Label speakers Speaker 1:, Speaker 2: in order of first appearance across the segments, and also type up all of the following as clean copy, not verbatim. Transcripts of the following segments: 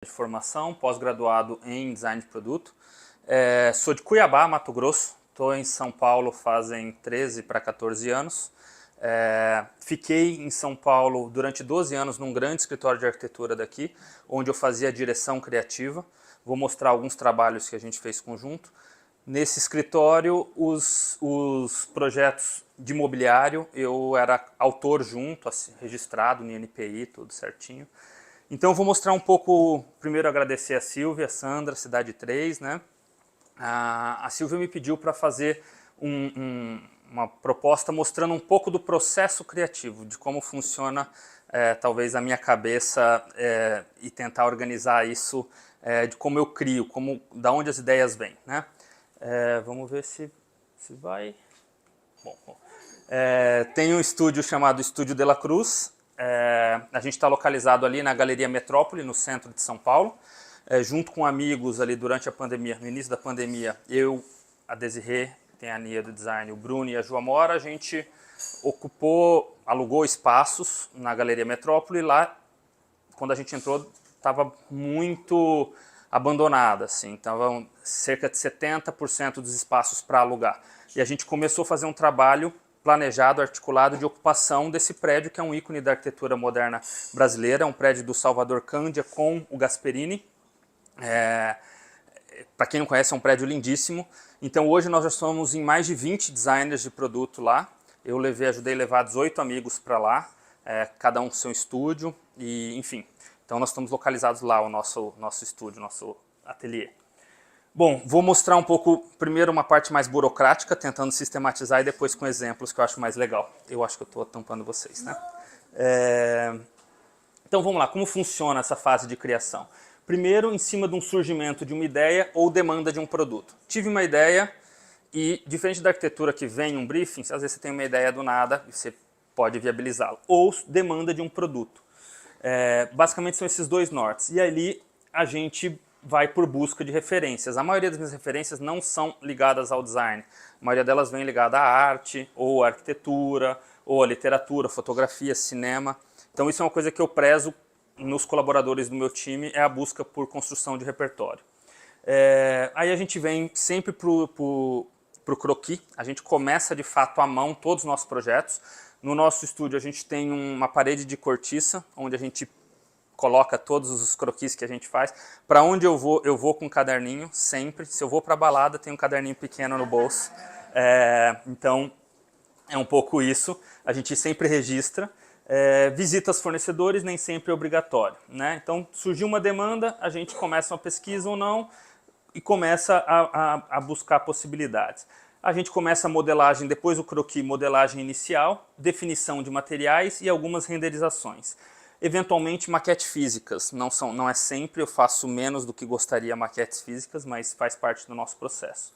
Speaker 1: de formação, pós-graduado em design de produto. Sou de Cuiabá, Mato Grosso, estou em São Paulo fazem 13 para 14 anos. Fiquei em São Paulo durante 12 anos num grande escritório de arquitetura daqui, onde eu fazia direção criativa. Vou mostrar alguns trabalhos que a gente fez conjunto. Nesse escritório, os projetos de mobiliário, eu era autor junto, assim, registrado no INPI, tudo certinho. Então eu vou mostrar um pouco, primeiro agradecer a Silvia, a Sandra, Cidade 3, né? A Silvia me pediu para fazer uma proposta mostrando um pouco do processo criativo, de como funciona talvez a minha cabeça e tentar organizar isso, de como eu crio, da onde as ideias vêm, né? Vamos ver se vai... Bom, tem um estúdio chamado Estúdio de la Cruz. A gente está localizado ali na Galeria Metrópole, no centro de São Paulo, junto com amigos ali durante a pandemia, no início da pandemia, eu, a Desirê, tem a Nia do design, o Bruno e a Joamora, a gente alugou espaços na Galeria Metrópole e lá, quando a gente entrou, estava muito abandonada, assim, estavam cerca de 70% dos espaços para alugar. E a gente começou a fazer um trabalho planejado, articulado de ocupação desse prédio, que é um ícone da arquitetura moderna brasileira, um prédio do Salvador Cândia com o Gasperini. Para quem não conhece, é um prédio lindíssimo. Então hoje nós já somos em mais de 20 designers de produto lá. Eu ajudei a levar 18 amigos para lá, cada um com seu estúdio, e enfim. Então nós estamos localizados lá, o nosso estúdio, nosso ateliê. Bom, vou mostrar um pouco, primeiro uma parte mais burocrática, tentando sistematizar, e depois com exemplos que eu acho mais legal. Eu acho que eu estou tampando vocês, né? Então vamos lá, como funciona essa fase de criação? Primeiro, em cima de um surgimento de uma ideia ou demanda de um produto. Tive uma ideia e, diferente da arquitetura que vem um briefing, às vezes você tem uma ideia do nada e você pode viabilizá-la. Ou demanda de um produto. Basicamente são esses dois nortes. E ali a gente vai por busca de referências. A maioria das minhas referências não são ligadas ao design. A maioria delas vem ligada à arte, ou à arquitetura, ou à literatura, fotografia, cinema. Então isso é uma coisa que eu prezo nos colaboradores do meu time, é a busca por construção de repertório. Aí a gente vem sempre para o croquis, a gente começa de fato à mão todos os nossos projetos. No nosso estúdio a gente tem uma parede de cortiça, onde a gente coloca todos os croquis que a gente faz. Para onde eu vou com um caderninho, sempre. Se eu vou para a balada, tem um caderninho pequeno no bolso. Então, é um pouco isso. A gente sempre registra. Visitas fornecedores nem sempre é obrigatório, né? Então, surgiu uma demanda, a gente começa uma pesquisa ou não e começa a buscar possibilidades. A gente começa a modelagem, depois o croquis, modelagem inicial, definição de materiais e algumas renderizações. Eventualmente maquetes físicas, não é sempre, eu faço menos do que gostaria maquetes físicas, mas faz parte do nosso processo.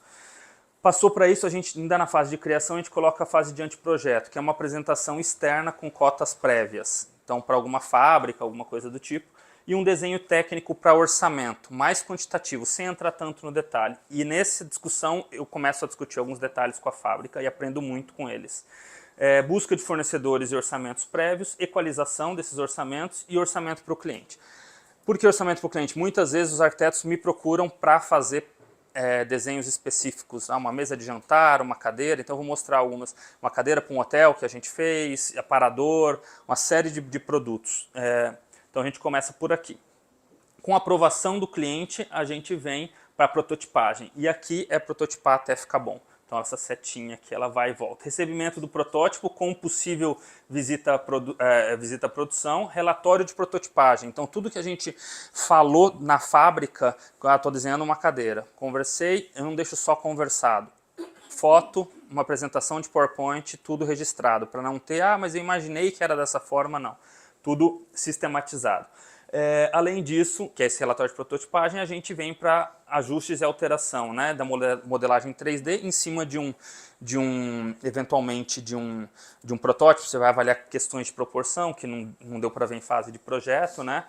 Speaker 1: Passou para isso, a gente ainda na fase de criação, a gente coloca a fase de anteprojeto, que é uma apresentação externa com cotas prévias. Então, para alguma fábrica, alguma coisa do tipo. E um desenho técnico para orçamento, mais quantitativo, sem entrar tanto no detalhe. E nessa discussão, eu começo a discutir alguns detalhes com a fábrica e aprendo muito com eles. Busca de fornecedores e orçamentos prévios, equalização desses orçamentos e orçamento para o cliente. Por que orçamento para o cliente? Muitas vezes os arquitetos me procuram para fazer desenhos específicos, uma mesa de jantar, uma cadeira, então eu vou mostrar algumas, uma cadeira para um hotel que a gente fez, aparador, uma série de produtos. Então a gente começa por aqui. Com a aprovação do cliente, a gente vem para a prototipagem, e aqui é prototipar até ficar bom. Então essa setinha aqui, ela vai e volta. Recebimento do protótipo com possível visita à produção, relatório de prototipagem. Então tudo que a gente falou na fábrica, estou desenhando uma cadeira, conversei, eu não deixo só conversado. Foto, uma apresentação de PowerPoint, tudo registrado, para não ter, mas eu imaginei que era dessa forma, não. Tudo sistematizado. Além disso, que é esse relatório de prototipagem, a gente vem para ajustes e alteração, né, da modelagem 3D em cima eventualmente de um protótipo. Você vai avaliar questões de proporção, que não deu para ver em fase de projeto, né,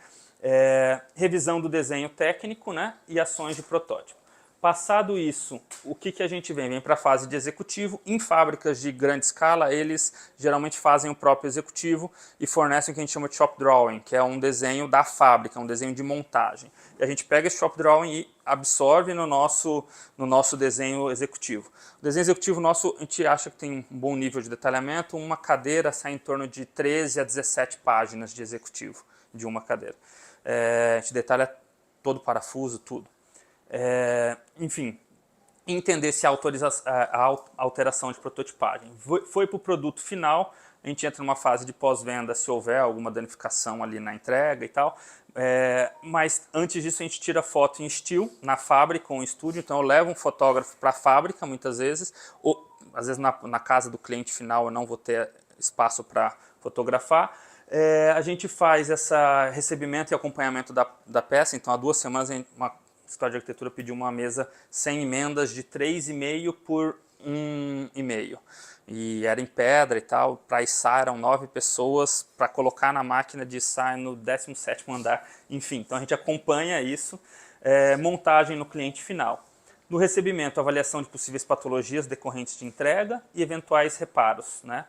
Speaker 1: revisão do desenho técnico, né, e ações de protótipo. Passado isso, o que a gente vem? Vem para a fase de executivo. Em fábricas de grande escala, eles geralmente fazem o próprio executivo e fornecem o que a gente chama de shop drawing, que é um desenho da fábrica, um desenho de montagem. E a gente pega esse shop drawing e absorve no nosso desenho executivo. O desenho executivo nosso, a gente acha que tem um bom nível de detalhamento. Uma cadeira sai em torno de 13 a 17 páginas de executivo de uma cadeira. A gente detalha todo o parafuso, tudo. Enfim, entender se a alteração de prototipagem foi para o produto final. A gente entra numa fase de pós-venda se houver alguma danificação ali na entrega e tal, mas antes disso a gente tira foto em estilo na fábrica ou em estúdio. Então eu levo um fotógrafo para a fábrica muitas vezes, ou às vezes na casa do cliente final eu não vou ter espaço para fotografar. A gente faz esse recebimento e acompanhamento da peça. Então há 2 semanas uma escola de arquitetura pediu uma mesa sem emendas de 3,5 por 1,5. E era em pedra e tal, para içar eram 9 pessoas, para colocar na máquina de içar no 17º andar, enfim. Então a gente acompanha isso, montagem no cliente final. No recebimento, avaliação de possíveis patologias decorrentes de entrega e eventuais reparos, né?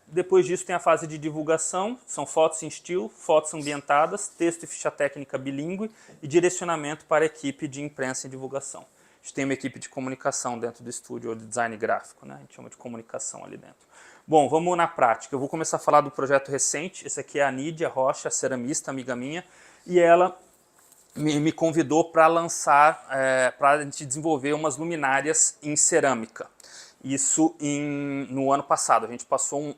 Speaker 1: Depois disso tem a fase de divulgação, são fotos em estilo, fotos ambientadas, texto e ficha técnica bilíngue e direcionamento para a equipe de imprensa e divulgação. A gente tem uma equipe de comunicação dentro do estúdio, ou de design gráfico, né? A gente chama de comunicação ali dentro. Bom, vamos na prática. Eu vou começar a falar do projeto recente. Esse aqui é a Nídia Rocha, ceramista, amiga minha, e ela me convidou para lançar, para a gente desenvolver umas luminárias em cerâmica. Isso no ano passado. A gente passou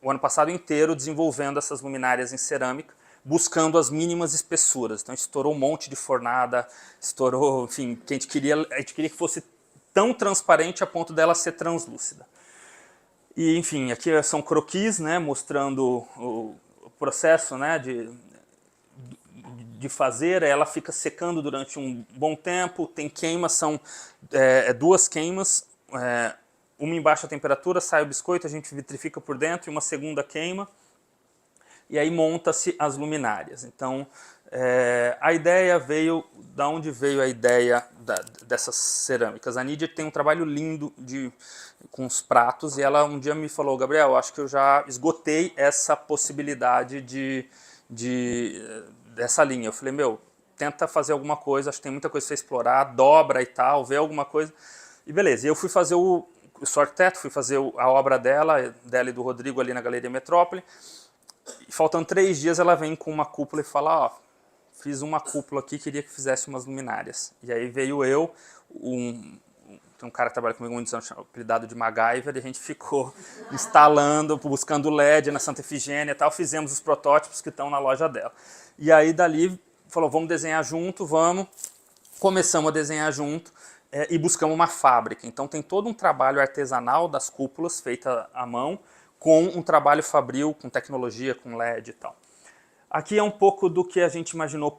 Speaker 1: o ano passado inteiro desenvolvendo essas luminárias em cerâmica, buscando as mínimas espessuras. Então a gente estourou um monte de fornada, estourou, enfim, que a gente queria que fosse tão transparente a ponto dela ser translúcida. E enfim, aqui são croquis, né, mostrando o processo, né, de fazer. Ela fica secando durante um bom tempo, tem queimas, são 2 queimas, uma em baixa temperatura, sai o biscoito, a gente vitrifica por dentro, e uma segunda queima, e aí monta-se as luminárias. Então, a ideia veio, da onde veio a ideia dessas cerâmicas? A Nídia tem um trabalho lindo com os pratos, e ela um dia me falou: Gabriel, acho que eu já esgotei essa possibilidade dessa linha. Eu falei: meu, tenta fazer alguma coisa, acho que tem muita coisa para você explorar, dobra e tal, vê alguma coisa. E beleza, e eu fui fazer eu sou arquiteto, fui fazer a obra dela e do Rodrigo ali na Galeria Metrópole, e faltando 3 dias ela vem com uma cúpula e fala: ó, fiz uma cúpula aqui, queria que fizesse umas luminárias. E aí veio eu, tem um cara que trabalha comigo muito, apelidado de MacGyver, e a gente ficou instalando, buscando LED na Santa Efigênia e tal, fizemos os protótipos que estão na loja dela. E aí dali falou: vamos desenhar junto, vamos. Começamos a desenhar junto. E buscamos uma fábrica. Então tem todo um trabalho artesanal das cúpulas, feita à mão, com um trabalho fabril, com tecnologia, com LED e tal. Aqui é um pouco do que a gente imaginou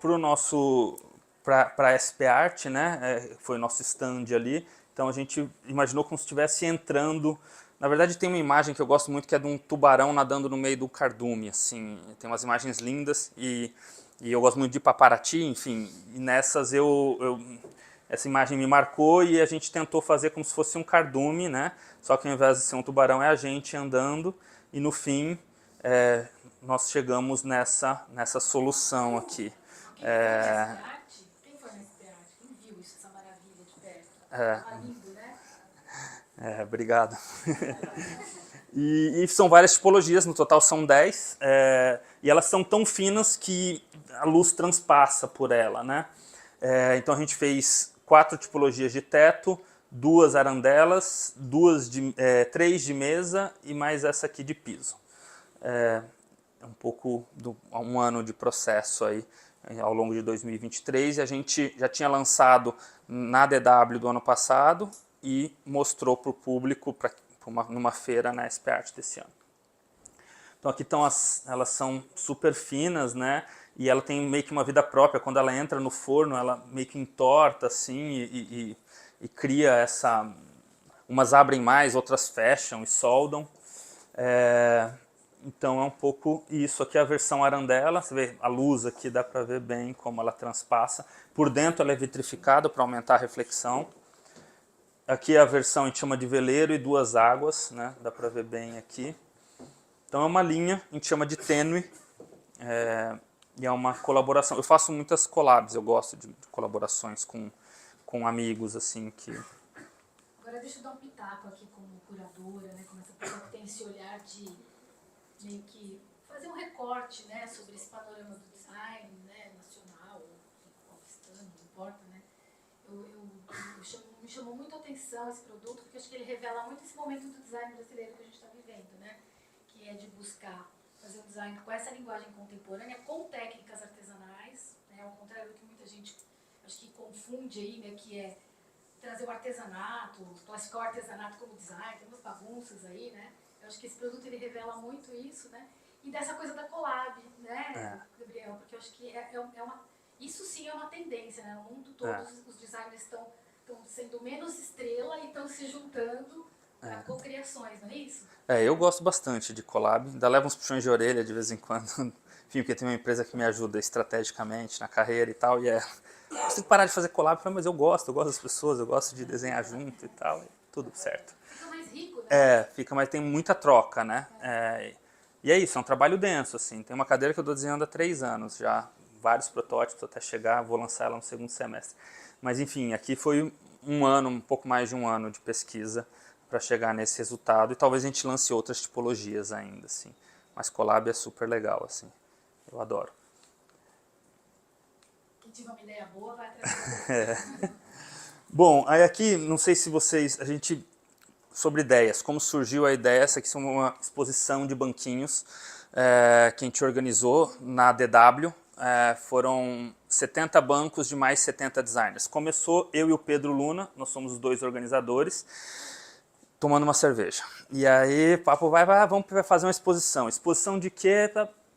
Speaker 1: para a SP Art, né? Foi o nosso stand ali. Então a gente imaginou como se estivesse entrando. Na verdade tem uma imagem que eu gosto muito, que é de um tubarão nadando no meio do cardume, assim. Tem umas imagens lindas e eu gosto muito de Paparazzi, enfim. E nessas essa imagem me marcou, e a gente tentou fazer como se fosse um cardume, né? Só que ao invés de ser um tubarão, é a gente andando, e no fim nós chegamos nessa solução aqui.
Speaker 2: Quem foi na SP Art? Quem viu isso, essa maravilha de perto? Tá lindo, né?
Speaker 1: Obrigado. E são várias tipologias, no total são 10, e elas são tão finas que a luz transpassa por ela, né? Então a gente fez 4 tipologias de teto, 2 arandelas, 3 de mesa e mais essa aqui de piso. Um pouco um ano de processo aí, ao longo de 2023, e a gente já tinha lançado na DW do ano passado e mostrou para o público numa feira na SP Art desse ano. Então aqui elas são super finas, né? E ela tem meio que uma vida própria. Quando ela entra no forno, ela meio que entorta assim e cria umas abrem mais, outras fecham e soldam. Então é um pouco isso. Aqui é a versão Arandela, você vê a luz aqui, dá para ver bem como ela transpassa. Por dentro ela é vitrificada para aumentar a reflexão. Aqui é a versão a gente chama de veleiro e duas águas, né? Dá para ver bem aqui. Então é uma linha, a gente chama de tênue, e é uma colaboração. Eu faço muitas collabs, eu gosto de colaborações com amigos, assim, que...
Speaker 2: Agora deixa eu dar um pitaco aqui como curadora, né, como essa pessoa que tem esse olhar de meio que fazer um recorte, né, sobre esse panorama do design, né, nacional, ou paulistano, não importa, né. Me chamou muito a atenção esse produto, porque acho que ele revela muito esse momento do design brasileiro que a gente está vivendo, né, que é de buscar fazer um design com essa linguagem contemporânea, com técnicas artesanais, né, ao contrário do que muita gente acho que confunde aí, né, que é trazer o artesanato, classificar o artesanato como design, tem umas bagunças aí, né? Eu acho que esse produto ele revela muito isso, né? E dessa coisa da collab, né, Gabriel? Porque eu acho que isso sim é uma tendência, né? No mundo todo os designers estão sendo menos estrela e estão se juntando para cocriações, não é isso?
Speaker 1: Eu gosto bastante de collab, ainda levo uns puxões de orelha de vez em quando, enfim, porque tem uma empresa que me ajuda estrategicamente na carreira e tal, você tem que parar de fazer collab, mas eu gosto das pessoas, eu gosto de desenhar junto e tal, e tudo certo.
Speaker 2: Fica mais rico, né?
Speaker 1: Mas tem muita troca, né? E é isso, é um trabalho denso, assim. Tem uma cadeira que eu estou desenhando há 3 anos já, vários protótipos até chegar, vou lançar ela no segundo semestre. Mas enfim, aqui foi um pouco mais de um ano de pesquisa para chegar nesse resultado, e talvez a gente lance outras tipologias ainda, assim. Mas collab é super legal, assim, eu adoro.
Speaker 2: Tive uma ideia boa, vai atrás.
Speaker 1: Bom, aí aqui, não sei se vocês, sobre ideias, como surgiu a ideia, essa aqui é uma exposição de banquinhos que a gente organizou na DW, foram 70 bancos de mais 70 designers. Começou eu e o Pedro Luna, nós somos os 2 organizadores, tomando uma cerveja. E aí, papo vamos fazer uma exposição. Exposição de quê?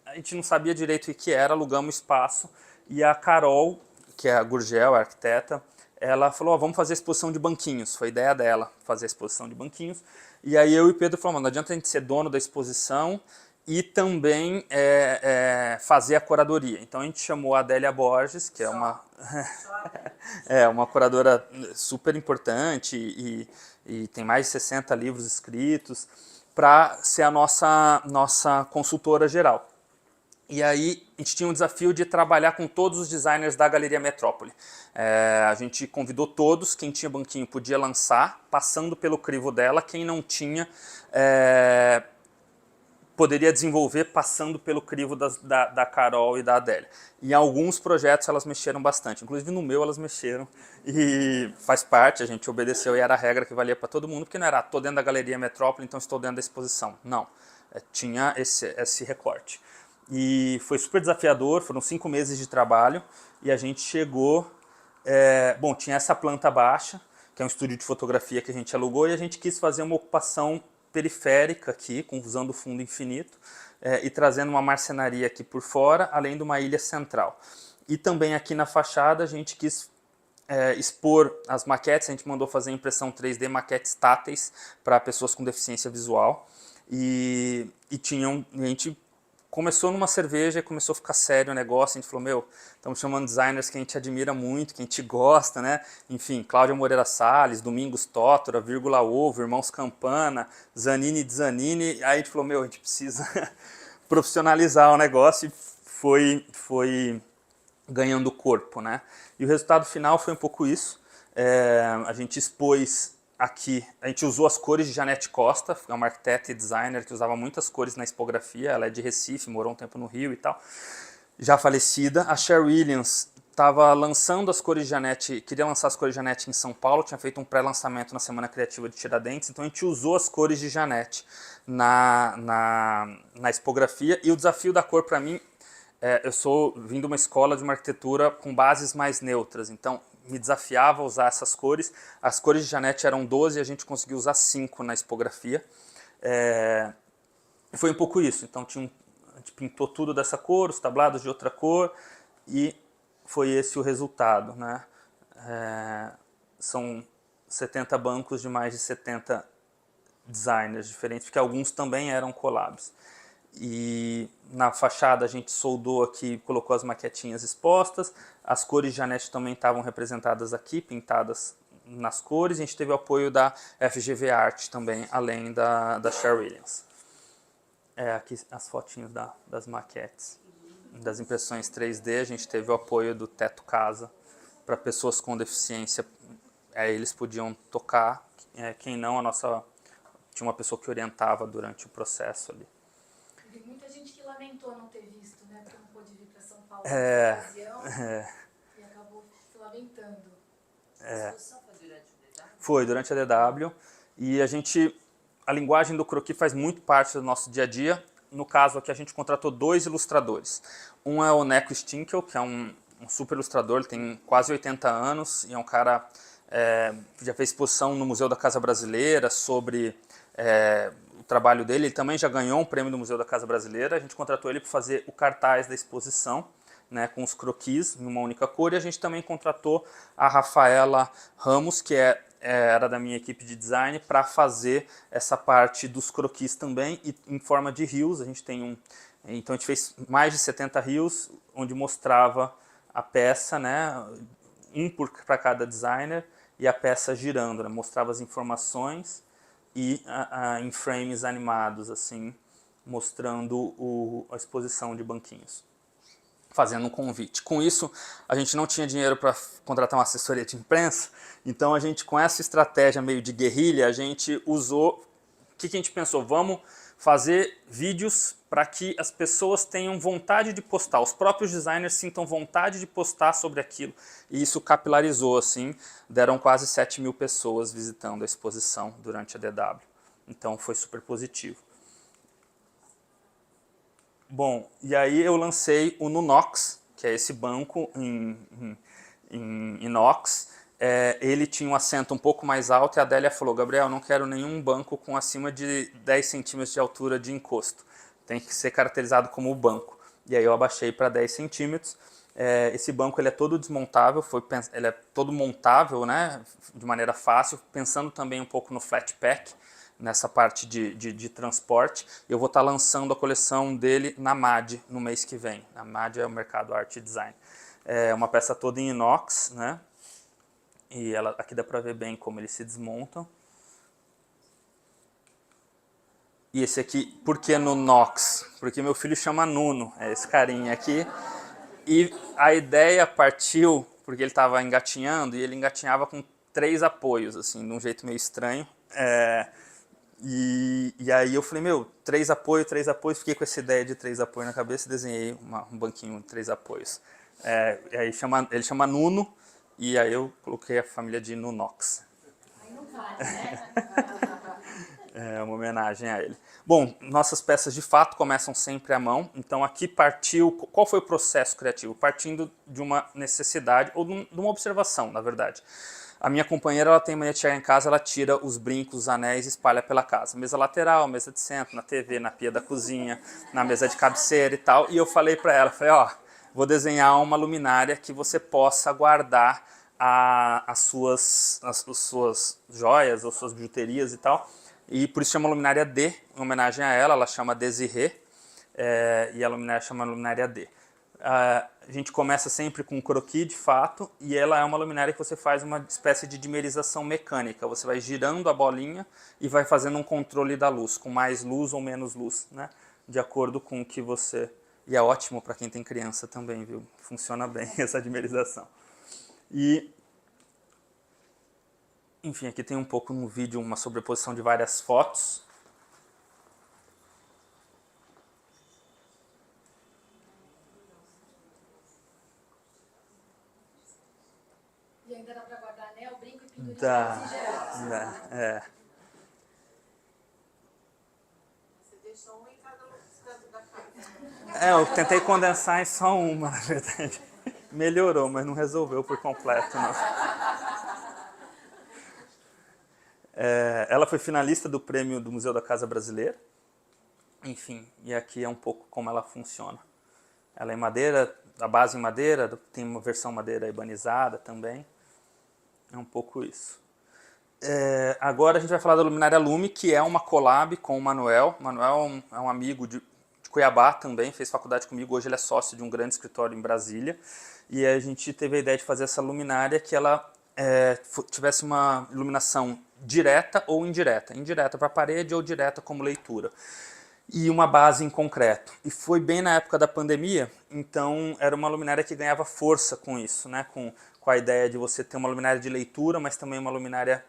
Speaker 1: A gente não sabia direito o que era, alugamos espaço. E a Carol, que é a Gurgel, a arquiteta, ela falou, vamos fazer exposição de banquinhos. Foi a ideia dela, fazer a exposição de banquinhos. E aí eu e o Pedro falamos, não adianta a gente ser dono da exposição e também fazer a curadoria. Então a gente chamou a Adélia Borges, que é uma curadora super importante e tem mais de 60 livros escritos, para ser a nossa consultora geral. E aí a gente tinha um desafio de trabalhar com todos os designers da Galeria Metrópole. A gente convidou todos, quem tinha banquinho podia lançar, passando pelo crivo dela, quem não tinha poderia desenvolver passando pelo crivo da Carol e da Adélia. Em alguns projetos elas mexeram bastante, inclusive no meu elas mexeram, e faz parte, a gente obedeceu e era a regra que valia para todo mundo, porque não era, estou dentro da Galeria Metrópole, então estou dentro da exposição. Não, tinha esse recorte. E foi super desafiador, foram 5 meses de trabalho, e a gente chegou... bom, tinha essa planta baixa, que é um estúdio de fotografia que a gente alugou, e a gente quis fazer uma ocupação periférica aqui, usando o fundo infinito, e trazendo uma marcenaria aqui por fora, além de uma ilha central. E também aqui na fachada a gente quis expor as maquetes, a gente mandou fazer impressão 3D, maquetes táteis para pessoas com deficiência visual, e a gente começou numa cerveja e começou a ficar sério o negócio, a gente falou, estamos chamando designers que a gente admira muito, que a gente gosta, né? Enfim, Cláudia Moreira Salles, Domingos Tótora, Vírgula Ovo, Irmãos Campana, Zanini de Zanini, aí a gente falou, a gente precisa profissionalizar o negócio, e foi ganhando corpo, né? E o resultado final foi um pouco isso, a gente expôs aqui, a gente usou as cores de Janete Costa, é uma arquiteta e designer que usava muitas cores na expografia, ela é de Recife, morou um tempo no Rio e tal, já falecida. A Cher Williams estava lançando as cores de Janete, queria lançar as cores de Janete em São Paulo, tinha feito um pré-lançamento na Semana Criativa de Tiradentes, então a gente usou as cores de Janete na expografia, e o desafio da cor para mim, eu vim de uma escola de uma arquitetura com bases mais neutras, então me desafiava a usar essas cores. As cores de Janete eram 12 e a gente conseguiu usar 5 na expografia. Foi um pouco isso, então a gente pintou tudo dessa cor, os tablados de outra cor, e foi esse o resultado, né? São 70 bancos de mais de 70 designers diferentes, porque alguns também eram collabs. E na fachada a gente soldou aqui, colocou as maquetinhas expostas. As cores de Janete também estavam representadas aqui, pintadas nas cores. A gente teve o apoio da FGV Art também, além da Cher Williams. Aqui as fotinhos das maquetes. Das impressões 3D, a gente teve o apoio do Teto Casa para pessoas com deficiência. Eles podiam tocar, quem não, tinha uma pessoa que orientava durante o processo ali.
Speaker 2: Tem muita gente que lamentou não ter visto, né? Porque não pôde vir para São Paulo nessa ocasião e acabou se lamentando.
Speaker 3: A exposição foi durante o DW?
Speaker 1: Foi, durante a DW. E a linguagem do croquis faz muito parte do nosso dia a dia. No caso aqui a gente contratou 2 ilustradores. Um é o Neco Stinkel, que é um super ilustrador, ele tem quase 80 anos e é um cara já fez exposição no Museu da Casa Brasileira sobre o trabalho dele. Ele também já ganhou um prêmio do Museu da Casa Brasileira. A gente contratou ele para fazer o cartaz da exposição, né, com os croquis em uma única cor. E a gente também contratou a Rafaela Ramos, que era da minha equipe de design, para fazer essa parte dos croquis também, e em forma de rios. A gente tem então a gente fez mais de 70 rios, onde mostrava a peça, né, para cada designer, e a peça girando, né, mostrava as informações e em frames animados, assim, mostrando a exposição de banquinhos, fazendo um convite. Com isso, a gente não tinha dinheiro para contratar uma assessoria de imprensa, então a gente, com essa estratégia meio de guerrilha, a gente usou... O que a gente pensou? Vamos fazer vídeos para que as pessoas tenham vontade de postar, os próprios designers sintam vontade de postar sobre aquilo. E isso capilarizou, assim, deram quase 7.000 pessoas visitando a exposição durante a DW. Então foi super positivo. Bom, e aí eu lancei o Nunox, que é esse banco em inox. Ele tinha um assento um pouco mais alto e a Adélia falou: Gabriel, não quero nenhum banco com acima de 10 centímetros de altura de encosto. Tem que ser caracterizado como banco. E aí eu abaixei para 10 centímetros. Esse banco ele é todo desmontável, ele é todo montável, né, de maneira fácil, pensando também um pouco no flat pack, nessa parte de transporte. Eu vou estar lançando a coleção dele na MAD no mês que vem. A MAD é o Mercado Arte e Design. É uma peça toda em inox, né? E aqui dá para ver bem como eles se desmontam. E esse aqui, por que no Nox? Porque meu filho chama Nuno, é esse carinha aqui. E a ideia partiu porque ele estava engatinhando e ele engatinhava com 3 apoios, assim, de um jeito meio estranho. E aí eu falei, 3 apoios, fiquei com essa ideia de 3 apoios na cabeça e desenhei um banquinho de 3 apoios. E aí ele chama Nuno, e aí eu coloquei a família de Nunox.
Speaker 2: Aí não vale, né?
Speaker 1: É uma homenagem a ele. Bom, nossas peças de fato começam sempre à mão, então aqui partiu... Qual foi o processo criativo? Partindo de uma necessidade, ou de uma observação, na verdade. A minha companheira, ela tem mania de chegar em casa, ela tira os brincos, os anéis e espalha pela casa. Mesa lateral, mesa de centro, na TV, na pia da cozinha, na mesa de cabeceira e tal. E eu falei para ela, vou desenhar uma luminária que você possa guardar as suas joias ou suas bijuterias e tal. E por isso chama luminária D, em homenagem a ela chama Desirê, e a luminária chama luminária D. A gente começa sempre com um croquis, de fato, e ela é uma luminária que você faz uma espécie de dimerização mecânica. Você vai girando a bolinha e vai fazendo um controle da luz, com mais luz ou menos luz, né? De acordo com o que você... E é ótimo para quem tem criança também, viu? Funciona bem essa dimerização. E... Enfim, aqui tem um pouco no vídeo uma sobreposição de várias fotos.
Speaker 2: E ainda dá para guardar anel, brinco e pendurinhas em geral.
Speaker 3: Você deixou um em cada canto da casa.
Speaker 1: Eu tentei condensar em só uma, na verdade. Melhorou, mas não resolveu por completo, não. Ela foi finalista do prêmio do Museu da Casa Brasileira. Enfim, e aqui é um pouco como ela funciona. Ela é em madeira, a base em madeira, tem uma versão madeira ebanizada também. É um pouco isso. Agora a gente vai falar da luminária Lume, que é uma collab com o Manuel. O Manuel é um amigo de Cuiabá também, fez faculdade comigo, hoje ele é sócio de um grande escritório em Brasília, e a gente teve a ideia de fazer essa luminária que ela tivesse uma iluminação direta ou indireta, indireta para a parede ou direta como leitura, e uma base em concreto. E foi bem na época da pandemia, então era uma luminária que ganhava força com isso, né? com a ideia de você ter uma luminária de leitura, mas também uma luminária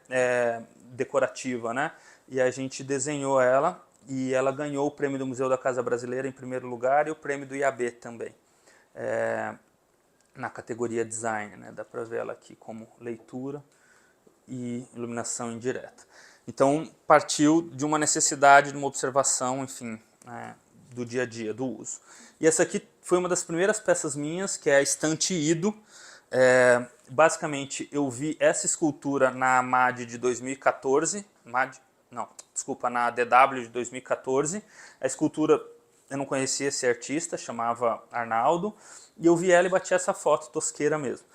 Speaker 1: decorativa, né? E a gente desenhou ela, e ela ganhou o prêmio do Museu da Casa Brasileira em primeiro lugar e o prêmio do IAB também, na categoria design, né? Dá para ver ela aqui como leitura e iluminação indireta. Então partiu de uma necessidade, de uma observação, enfim, do dia a dia, do uso. E essa aqui foi uma das primeiras peças minhas, que é a estante Ido. Basicamente eu vi essa escultura na MAD de 2014, na DW de 2014. A escultura, eu não conhecia esse artista, chamava Arnaldo, e eu vi ela e bati essa foto tosqueira mesmo.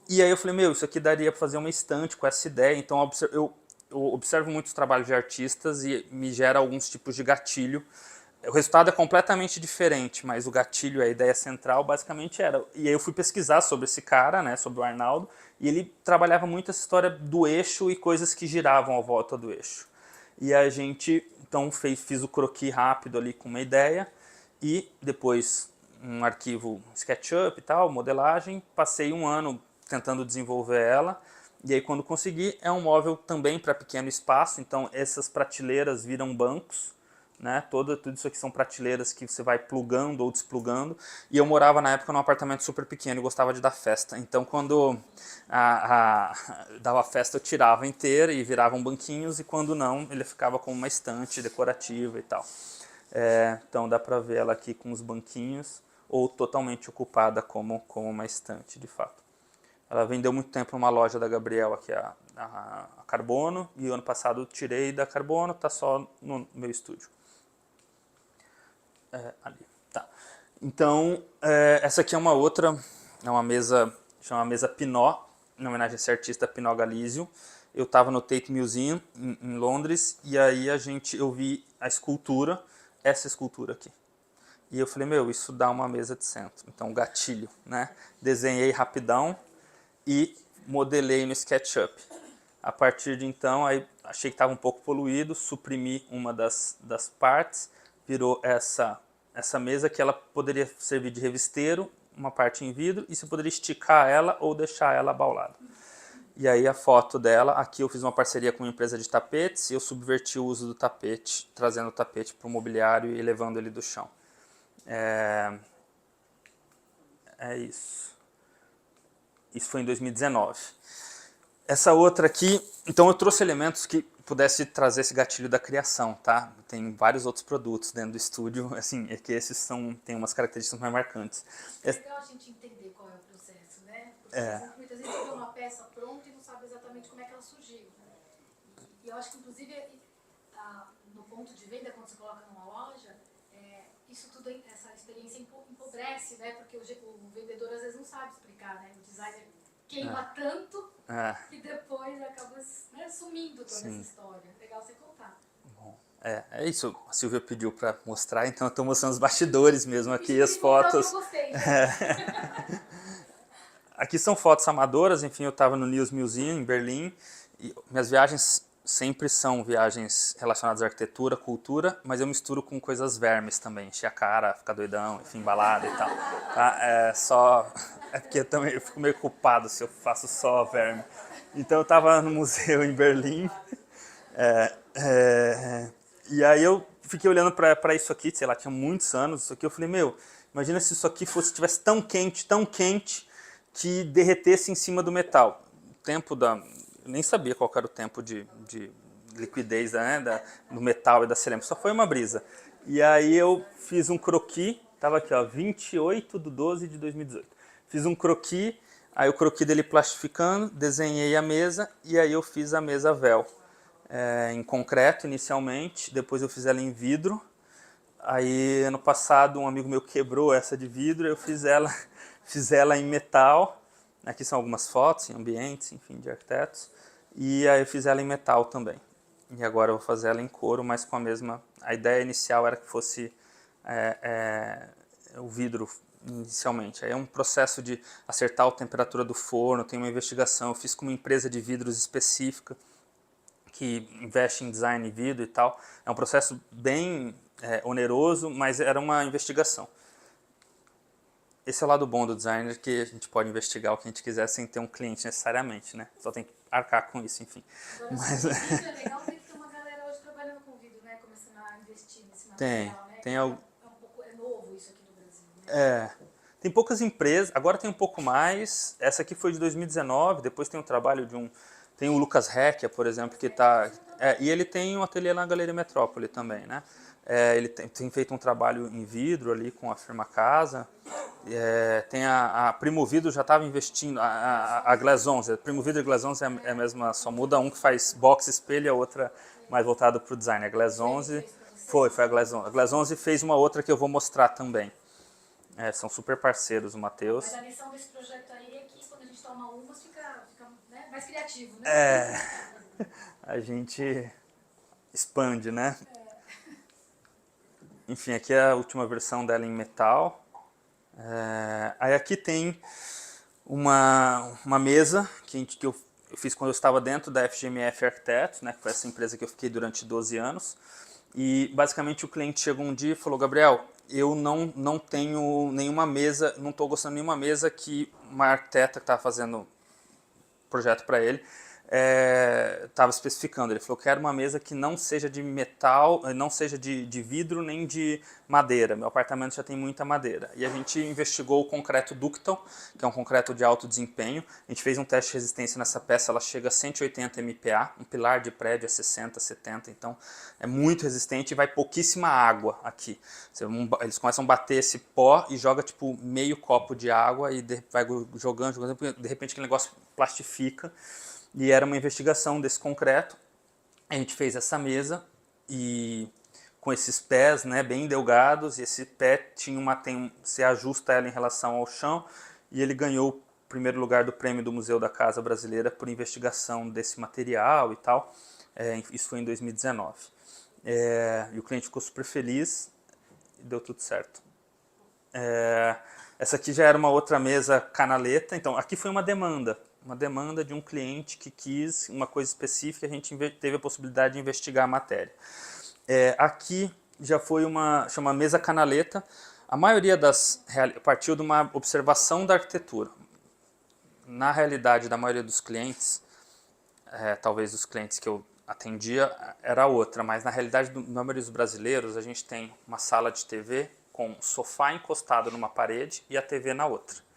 Speaker 1: E aí eu falei, meu, isso aqui daria para fazer uma estante com essa ideia. Então eu observo muitos trabalhos de artistas e me gera alguns tipos de gatilho. O resultado é completamente diferente, mas o gatilho, a ideia central, basicamente era... E aí eu fui pesquisar sobre esse cara, né, sobre o Arnaldo, e ele trabalhava muito essa história do eixo e coisas que giravam à volta do eixo. E a gente, então, fiz o croquis rápido ali com uma ideia, e depois um arquivo SketchUp e tal, modelagem, passei um ano tentando desenvolver ela, e aí quando consegui, é um móvel também para pequeno espaço, então essas prateleiras viram bancos, né? Tudo isso aqui são prateleiras que você vai plugando ou desplugando, e eu morava na época num apartamento super pequeno e gostava de dar festa, então quando dava festa eu tirava inteira e viravam banquinhos, e quando não, ele ficava como uma estante decorativa e tal. Então dá para ver ela aqui com os banquinhos, ou totalmente ocupada como uma estante de fato. Ela vendeu muito tempo numa loja da Gabriel, aqui a Carbono, e o ano passado eu tirei da Carbono, tá só no meu estúdio. Ali, tá. Então, essa aqui é uma outra, é uma mesa, chama mesa Pinot, em homenagem a esse artista Pinot Galizio. Eu estava no Tate Museum, em Londres, e aí eu vi a escultura, essa escultura aqui. E eu falei, meu, isso dá uma mesa de centro. Então, gatilho, né? Desenhei rapidão e modelei no SketchUp. A partir de então, aí achei que estava um pouco poluído, suprimi uma das partes, virou essa mesa que ela poderia servir de revisteiro, uma parte em vidro, e você poderia esticar ela ou deixar ela abaulada. E aí a foto dela, aqui eu fiz uma parceria com uma empresa de tapetes, e eu subverti o uso do tapete, trazendo o tapete para o mobiliário e levando ele do chão. Isso. Isso foi em 2019. Essa outra aqui, então eu trouxe elementos que pudesse trazer esse gatilho da criação, tá? Tem vários outros produtos dentro do estúdio, assim, é que esses têm umas características mais marcantes.
Speaker 2: É legal a gente entender qual é o processo, né? Porque muitas vezes vê uma peça pronta e não sabe exatamente como é que ela surgiu. Né? E eu acho que, inclusive, no ponto de venda, quando você coloca numa loja, isso tudo, essa experiência empobrece, né? Porque o vendedor às vezes não sabe explicar, né? O designer queima tanto que depois acaba sumindo toda essa história. Legal você contar.
Speaker 1: Bom, é isso. A Silvia pediu para mostrar, então eu estou mostrando os bastidores mesmo aqui, as fotos.
Speaker 2: Eu gostei.
Speaker 1: Aqui são fotos amadoras, enfim, eu estava no News Museum em Berlim, e minhas viagens sempre são viagens relacionadas à arquitetura, cultura, mas eu misturo com coisas vermes também, encher a cara, ficar doidão, enfim, balada e tal. Tá? É porque eu fico meio culpado se eu faço só verme. Então eu estava no museu em Berlim, e aí eu fiquei olhando para isso aqui, sei lá, tinha muitos anos, isso aqui, eu falei, meu, imagina se isso aqui estivesse tão quente, que derretesse em cima do metal. O tempo eu nem sabia qual era o tempo de liquidez, né, do metal e da cerâmica, só foi uma brisa. E aí eu fiz um croquis, estava aqui, ó, 28/12/2018. Fiz um croquis, aí o croquis dele plastificando, desenhei a mesa, e aí eu fiz a mesa véu. Em concreto inicialmente, depois eu fiz ela em vidro. Aí ano passado um amigo meu quebrou essa de vidro, eu fiz ela em metal. Aqui são algumas fotos em ambientes, enfim, de arquitetos. E aí eu fiz ela em metal também. E agora eu vou fazer ela em couro, mas com a mesma... A ideia inicial era que fosse o vidro inicialmente. Aí é um processo de acertar a temperatura do forno, tem uma investigação. Eu fiz com uma empresa de vidros específica que investe em design e vidro e tal. É um processo bem oneroso, mas era uma investigação. Esse é o lado bom do designer, que a gente pode investigar o que a gente quiser sem ter um cliente necessariamente, né? Só tem que arcar com isso, enfim.
Speaker 2: Agora,
Speaker 1: Mas,
Speaker 2: o vidro é legal ver que tem uma galera hoje trabalhando com vidro, né? Começando a investir nesse material, né?
Speaker 1: tem
Speaker 2: É
Speaker 1: algo.
Speaker 2: um pouco, é novo isso aqui no Brasil, né?
Speaker 1: Tem poucas empresas, agora tem um pouco mais. Essa aqui foi de 2019, depois tem o trabalho de um. Tem o Lucas Recchia, por exemplo, que está. E ele tem um ateliê na Galeria Metrópole também, né? Ele tem feito um trabalho em vidro ali com a firma Casa. Tem a Primo Vidro já estava investindo, a Glass 11. A Primo Vidro e a Glass 11 é a mesma, só muda um que faz box espelho e a outra mais voltada para o design. A Glass 11 foi a Glass 11. A Glass 11 fez uma outra que eu vou mostrar também. São super parceiros, o Matheus.
Speaker 2: Mas a lição desse projeto aí é que quando a gente toma umas fica né, mais criativo, né?
Speaker 1: A gente expande, né? Enfim, aqui é a última versão dela em metal. Aí aqui tem uma mesa que eu fiz quando eu estava dentro da FGMF Arquitetos, né, que foi essa empresa que eu fiquei durante 12 anos. E basicamente o cliente chegou um dia e falou: Gabriel, eu não tenho nenhuma mesa, não estou gostando de nenhuma mesa que uma arquiteta que estava fazendo projeto para ele estava especificando. Ele falou: quero uma mesa que não seja de metal, não seja de vidro nem de madeira. Meu apartamento já tem muita madeira. E a gente investigou o concreto ductile, que é um concreto de alto desempenho. A gente fez um teste de resistência nessa peça, ela chega a 180 MPa, um pilar de prédio é 60, 70, então é muito resistente e vai pouquíssima água aqui. Eles começam a bater esse pó e joga tipo meio copo de água e vai jogando, de repente aquele negócio plastifica. E era uma investigação desse concreto. A gente fez essa mesa e com esses pés, né, bem delgados, e esse pé você ajusta ela em relação ao chão, e ele ganhou o primeiro lugar do prêmio do Museu da Casa Brasileira por investigação desse material e tal. Isso foi em 2019. E o cliente ficou super feliz e deu tudo certo. Essa aqui já era uma outra mesa canaleta, então aqui foi uma demanda de um cliente que quis uma coisa específica, a gente teve a possibilidade de investigar a matéria. Aqui já foi chama mesa canaleta. A maioria partiu de uma observação da arquitetura. Na realidade da maioria dos clientes, talvez os clientes que eu atendia era outra, mas na realidade da maioria dos brasileiros a gente tem uma sala de TV com o sofá encostado numa parede e a TV na outra.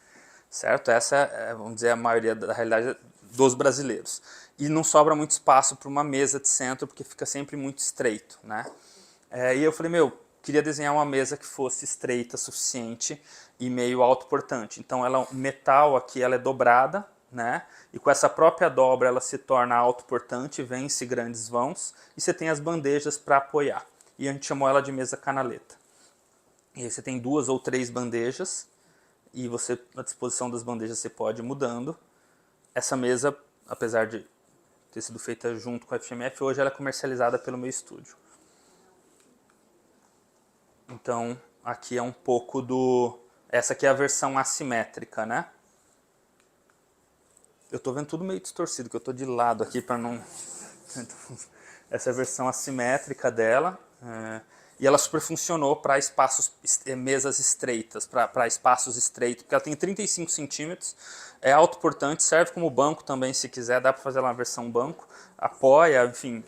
Speaker 1: Certo? Essa é, vamos dizer, a maioria da realidade dos brasileiros. E não sobra muito espaço para uma mesa de centro, porque fica sempre muito estreito, né? E eu falei, queria desenhar uma mesa que fosse estreita, suficiente e meio autoportante. Então, o metal aqui ela é dobrada, né? E com essa própria dobra ela se torna autoportante, vence grandes vãos, e você tem as bandejas para apoiar. E a gente chamou ela de mesa canaleta. E aí você tem 2 ou 3 bandejas, e na disposição das bandejas você pode ir mudando. Essa mesa, apesar de ter sido feita junto com a FGMF, hoje ela é comercializada pelo meu estúdio. Então, aqui é um pouco essa aqui é a versão assimétrica, né? Eu tô vendo tudo meio distorcido, que eu tô de lado aqui para não... Essa é a versão assimétrica dela. E ela super funcionou para mesas estreitas, para espaços estreitos, porque ela tem 35 centímetros, é autoportante, serve como banco também, se quiser, dá para fazer ela na versão banco, apoia, enfim,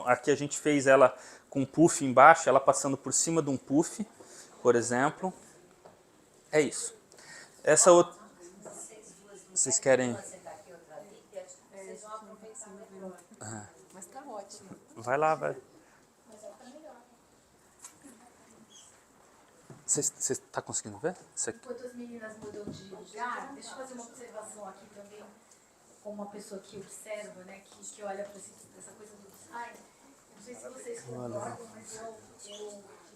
Speaker 1: aqui a gente fez ela com puff embaixo, ela passando por cima de um puff, por exemplo. É isso. Essa outra... Vocês querem...
Speaker 3: Vocês vão aproveitar melhor.
Speaker 4: Mas tá ótimo.
Speaker 1: Vai lá, vai. Você está conseguindo ver?
Speaker 2: Enquanto as meninas mudam de lugar, deixa eu fazer uma observação aqui também, como uma pessoa que observa, né, que olha para essa coisa do design. Não sei se vocês concordam, mas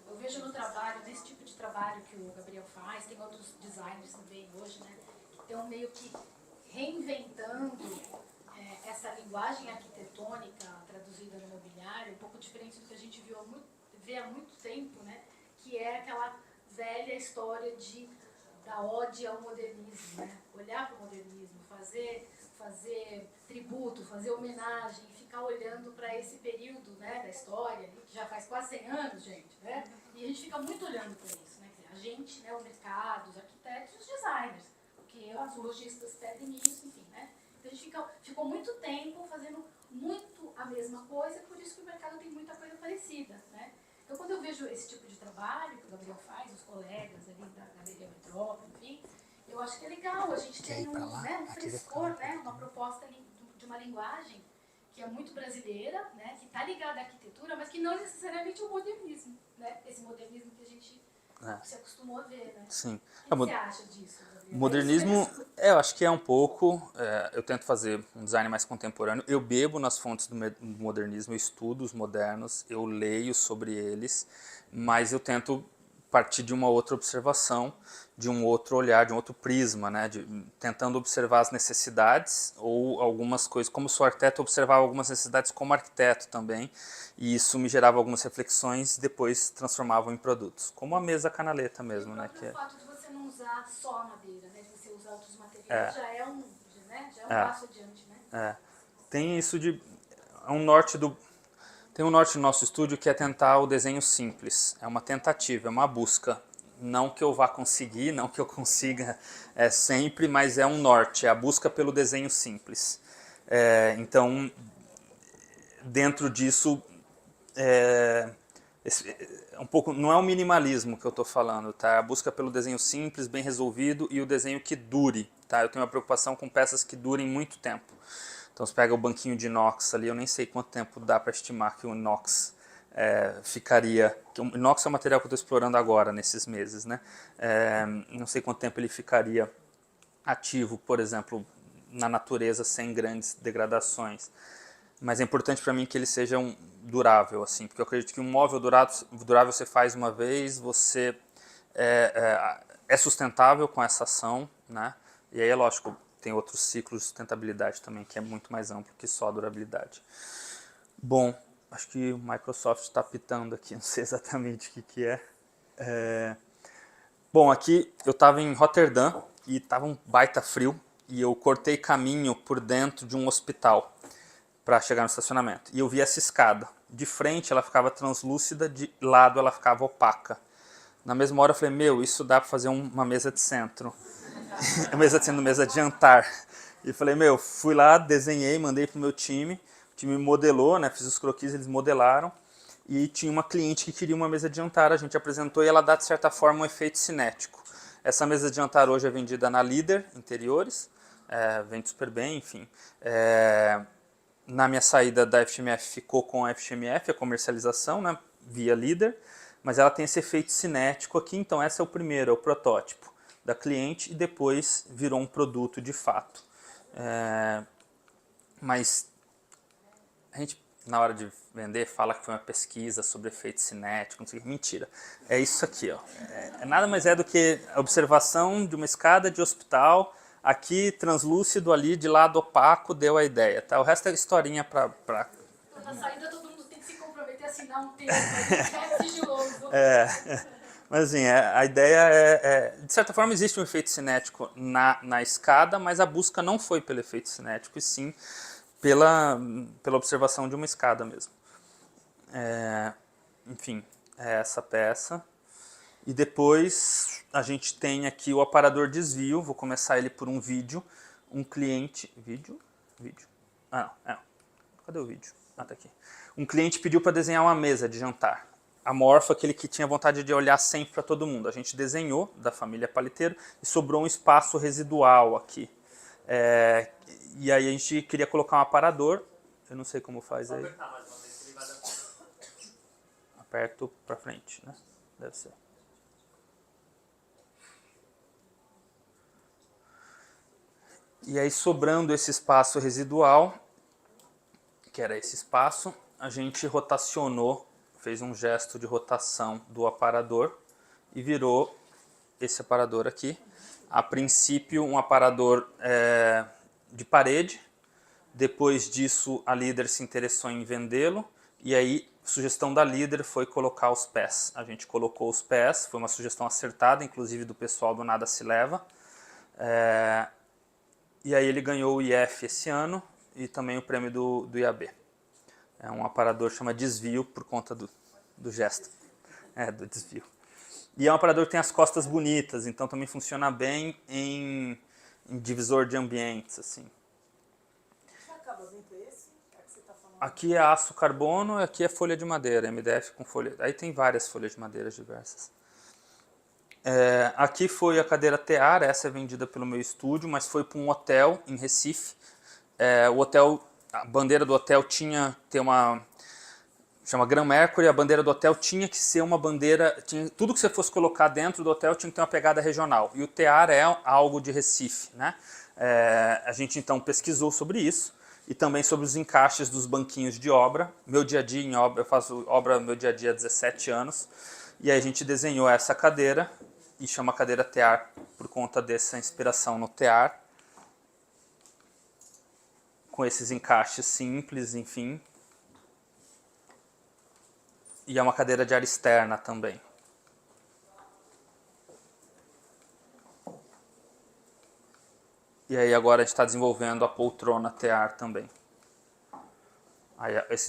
Speaker 2: eu vejo no trabalho, nesse tipo de trabalho que o Gabriel faz, tem outros designers também hoje, né, que estão meio que reinventando essa linguagem arquitetônica traduzida no mobiliário, um pouco diferente do que a gente vê há muito tempo, né? que é aquela velha história da ode ao modernismo, né? Olhar para o modernismo, fazer tributo, fazer homenagem, ficar olhando para esse período, né, da história, que já faz quase 100 anos, gente, né? E a gente fica muito olhando para isso, né? A gente, né, o mercado, os arquitetos e os designers, porque os lojistas pedem isso, enfim, né? Então a gente ficou muito tempo fazendo muito a mesma coisa, por isso que o mercado tem muita coisa parecida, né? Então quando eu vejo esse tipo de trabalho que o Gabriel faz, os colegas ali da Galeria Metrópole, enfim, eu acho que é legal, a gente tem um frescor, né, uma proposta de uma linguagem que é muito brasileira, né, que está ligada à arquitetura, mas que não necessariamente é o modernismo, né, esse modernismo que a gente se acostumou a ver, né?
Speaker 1: Sim.
Speaker 2: O que você acha disso, Gabriel?
Speaker 1: Modernismo, eu acho que é um pouco, eu tento fazer um design mais contemporâneo, eu bebo nas fontes do modernismo, eu estudo os modernos, eu leio sobre eles, mas eu tento partir de uma outra observação, de um outro olhar, de um outro prisma, né? Tentando observar as necessidades ou algumas coisas, como sou arquiteto, eu observava algumas necessidades como arquiteto também, e isso me gerava algumas reflexões e depois transformava em produtos, como a mesa canaleta mesmo, né?
Speaker 2: O fato de você não usar só a madeira, né? De você usar outros materiais já é um passo adiante, né?
Speaker 1: Tem isso de... Tem um norte no nosso estúdio que é tentar o desenho simples. É uma tentativa, é uma busca. Não que eu vá conseguir, não que eu consiga sempre, mas é um norte, é a busca pelo desenho simples. Então, dentro disso, um pouco, não é o minimalismo que eu estou falando, tá? É a busca pelo desenho simples, bem resolvido e o desenho que dure, tá? Eu tenho uma preocupação com peças que durem muito tempo. Então você pega o banquinho de inox ali, eu nem sei quanto tempo dá para estimar que o inox ficaria... O inox é o material que eu estou explorando agora, nesses meses, né? Não sei quanto tempo ele ficaria ativo, por exemplo, na natureza sem grandes degradações. Mas é importante para mim que ele seja durável, assim, porque eu acredito que um móvel durável você faz uma vez, você é sustentável com essa ação, né? E aí é lógico, tem outros ciclos de sustentabilidade também, que é muito mais amplo que só a durabilidade. Bom, acho que o Microsoft está pitando aqui, não sei exatamente o que é. Bom, aqui eu estava em Roterdã e estava um baita frio e eu cortei caminho por dentro de um hospital para chegar no estacionamento. E eu vi essa escada. De frente ela ficava translúcida, de lado ela ficava opaca. Na mesma hora eu falei, meu, isso dá para fazer uma mesa de centro. mesa de jantar. E falei, meu, fui lá, desenhei, mandei pro meu time. O time modelou, né, fiz os croquis, eles modelaram. E tinha uma cliente que queria uma mesa de jantar, a gente apresentou e ela dá, de certa forma, um efeito cinético. Essa mesa de jantar hoje é vendida na Líder Interiores, vende super bem, enfim. Na minha saída da FGMF ficou com a FGMF, a comercialização, né, via Líder, mas ela tem esse efeito cinético aqui, então esse é o primeiro, é o protótipo da cliente e depois virou um produto de fato. Mas a gente, na hora de vender, fala que foi uma pesquisa sobre efeito cinético, não sei o que. Mentira. É isso aqui, ó. Nada mais é do que a observação de uma escada de hospital, aqui translúcido, ali de lado opaco, deu a ideia, tá? O resto é historinha pra...
Speaker 2: Na saída todo mundo tem que se comprometer a assinar um termo, é sigiloso.
Speaker 1: Mas assim, a ideia de certa forma existe um efeito cinético na escada, mas a busca não foi pelo efeito cinético, e sim pela observação de uma escada mesmo. Enfim, é essa peça. E depois a gente tem aqui o aparador desvio, vou começar ele por um vídeo. Um cliente... Vídeo? Ah, não. Cadê o vídeo? Ah, tá aqui. Um cliente pediu para desenhar uma mesa de jantar. Amorfo, aquele que tinha vontade de olhar sempre para todo mundo. A gente desenhou, da família Paliteiro, e sobrou um espaço residual aqui. E aí a gente queria colocar um aparador. Eu não sei como faz aí. Aperto para frente, né? Deve ser. E aí, sobrando esse espaço residual, que era esse espaço, a gente rotacionou, fez um gesto de rotação do aparador e virou esse aparador aqui. A princípio, um aparador de parede. Depois disso, a Líder se interessou em vendê-lo E aí, sugestão da líder foi colocar os pés. A gente colocou os pés, foi uma sugestão acertada, inclusive do pessoal do Nada Se Leva. E aí ele ganhou o IF esse ano e também o prêmio do IAB. É um aparador que chama Desvio por conta do gesto. Do desvio. E é um aparador que tem as costas bonitas, então também funciona bem em divisor de ambientes, assim.
Speaker 3: Que acabamento é esse? É que você tá falando?
Speaker 1: Aqui é aço carbono e aqui é folha de madeira, MDF com folha. Aí tem várias folhas de madeira diversas. Aqui foi a cadeira Tear, essa é vendida pelo meu estúdio, mas foi para um hotel em Recife. O hotel, a bandeira do hotel tem uma... chama Gran Mercury, a bandeira do hotel tinha que ser uma bandeira... tudo que você fosse colocar dentro do hotel tinha que ter uma pegada regional. E o Tear é algo de Recife, né? A gente então pesquisou sobre isso e também sobre os encaixes dos banquinhos de obra. Meu dia a dia em obra, eu faço obra meu dia a dia há 17 anos. E aí a gente desenhou essa cadeira e chama cadeira Tear por conta dessa inspiração no Tear. Com esses encaixes simples, enfim. E é uma cadeira de área externa também. E aí agora a gente está desenvolvendo a poltrona Tear também. Aí esse